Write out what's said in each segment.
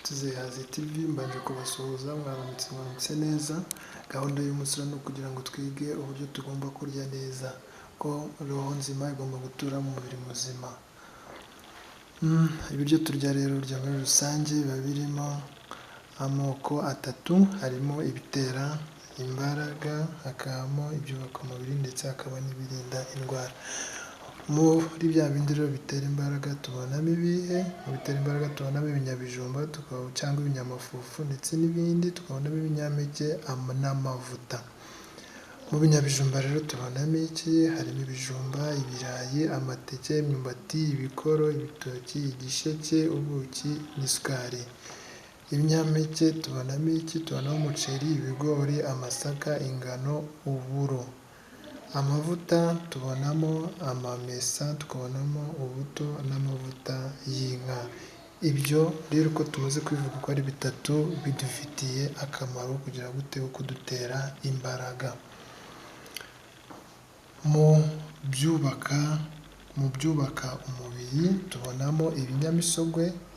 Tuzehaze TV mbanje kubasuhuza mwaramutse neza. Gahunda y'umunsi ni ukugira ngo twige uburyo tugomba kurya neza, ko roho nzima igomba gutura mu mubiri muzima. Ibiryo turya rero burya muri rusange biba birimo amoko atatu, harimo ibitera imbaraga, hakabamo ibyubaka umubiri ndetse hakaba n'ibirinda indwara. Muri bya bindi rero bitera imbaraga tubonamo ibihe? Mu bitera imbaraga tubonamo ibinyabijumba cyangwa ibinyamafufu ndetse n'ibindi, tukabonamo ibinyampeke n'amavuta. Mu binyabijumba rero tubonamo iki? Harimo ibijumba, ibirayi, amateke, imyumbati, ibikoro, ibitoki, igisheke, ubuki n'isukari. Ibinyampeke tubonamo iki? Tubonamo umuceri, ibigori, amasaka, ingano, uburo. Amavuta tubonamo amamesa, tukabonamo ubuto n'amavuta y'inka. Ibyo rero uko tumaze kubivuga ko ari bitatu bidufitiye akamaro kugira gute ko kudutera imbaraga. Mu byubaka umubiri tubonamo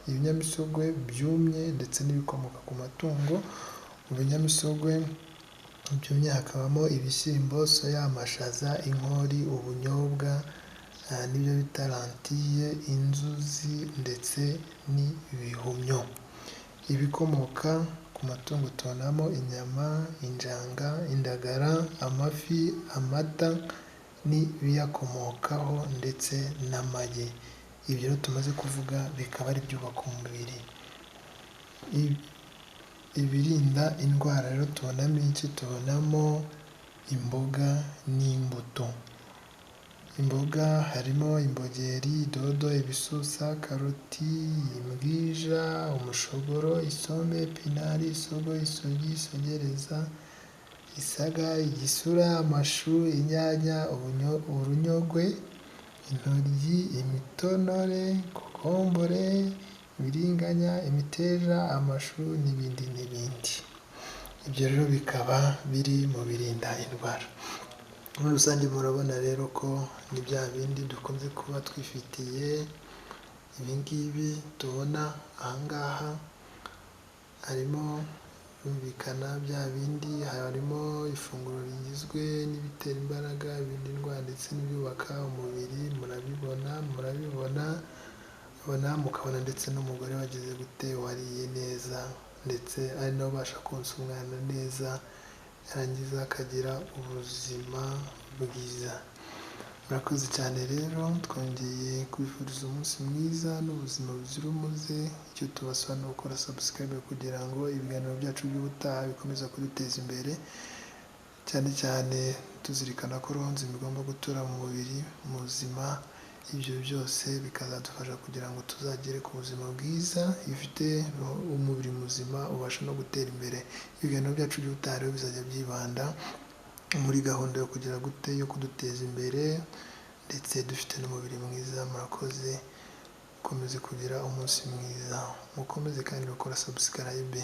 ibinyamisogwe byumye ndetse n'ibikomoka ku matungo. Mu binyamisogwe byumye hakabamo ibishyimbo, soya, amashaza, inkori, ubunyobwa n'ibyo bita lentille, inzuzi ndetse n'ibihumyo. Ibikomoka ku matungo tubonamo inyama, injanga, indagara, amafi, amata n'ibiyakomokaho ndetse n'amagi. Ibyo rero tumaze kuvuga bikaba ari ibyubaka umubiri. Ibirinda indwara rero tubonamo iki? Tubonamo imboga n'imbuto. Imboga harimo imbogeri, dodo, ibisusa, karoti, imbwija, umushogoro, isombe, epinari, isogo, isogi, isogereza, isaga, igisura, amashu, inyanya, urunyogwe, intoryi, imitonore, kokombure, ibiringanya, imiteja, amashu n'ibindi n'ibindi. Ibyo rero bikaba biri mu birinda indwara. Muri rusange murabona rero ko ni bya bindi dukunze kuba twifitiye. Ibi ngibi tubona aha ngaha harimo birumvikana bya bindi, harimo ifunguro rigizwe n'ibitera imbaraga, ibirinda indwara ndetse n'ibyubaka umubiri. Murabibona mukabona ndetse n'umugore wagize gute, wariye neza ndetse ari nawe ubasha konsa umwana neza, yarangiza akagira ubuzima bwiza. Murakoze cyane rero, twongeye kwifuriza umunsi mwiza n'ubuzima buzira umuze. Icyo tubasaba ni gukora subscribe kugira ngo ibiganiro byacu by'ubutaha bikomeze kuduteza imbere, cyane cyane tuzirikana ko roho nzima igomba gutura mu mubiri muzima. Ibyo byose bikazadufasha kugira ngo tuzagere ku buzima bwiza. Iyo ufite umubiri muzima ubasha no gutera imbere. Ibiganiro byacu by'ubutaha rero bizajya byibanda muri gahunda yo kugira gute, yo kuduteza imbere ndetse dufite n'umubiri mwiza. Murakoze, mukomeze kugira umunsi mwiza, mukomeze kandi gukora subscribe.